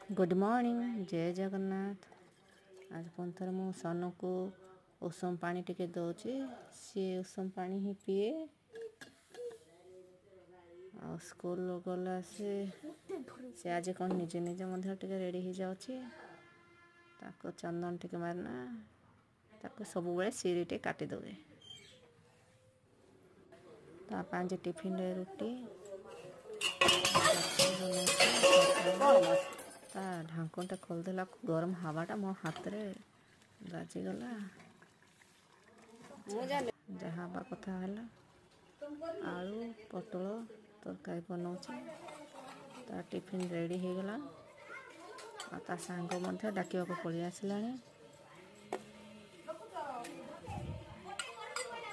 Good morning जय जगन्नाथ। आज पुनः मु सनु को उषुम पानी टिके दौची सी उषुम पानी ही पिए और स्कूल गला से आज कौन निजे निजे मध्य टिके रेडी हो जाऊँगी ताको चंदन टिके मारना ताको सब बेले सीरी टे काटी देवे ताज टिफिन रे रुटी ता ढांकनटा खोलदेला गरम हवाटा मो हाथ रे बाजीगला जहाँ कथा है आलू पटल तरकारी बनाऊे ता टिफिन रेडी हो गला ता सांग डाक पलि आसला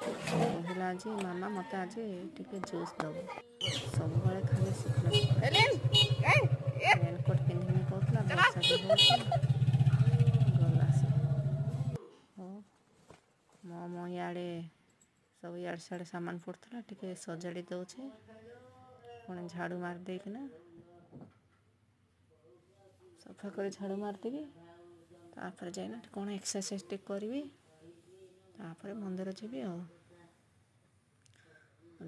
कहला आज मामा मत आज टे जूस दब सब खाली शुक्ला रेनकोट पिंधि कहला गला से मो इे सब इे साड़े सामान पड़ता टे सजाड़ी दौचे पुणी झाड़ू मार देना सफा कर झाड़ू मारदेवी तापर जाइना कौन एक्सरसाइज टे करी तापर मंदिर जी आ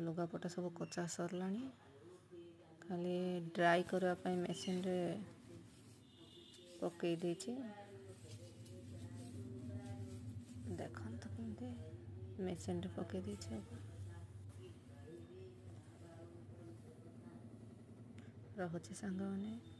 लुगापटा सब कचा सरला खाली ड्राई करने मेसीन रे पकई देछि देखन तो केमती मेसीन रे पकई देछि रहुछि सांग माने।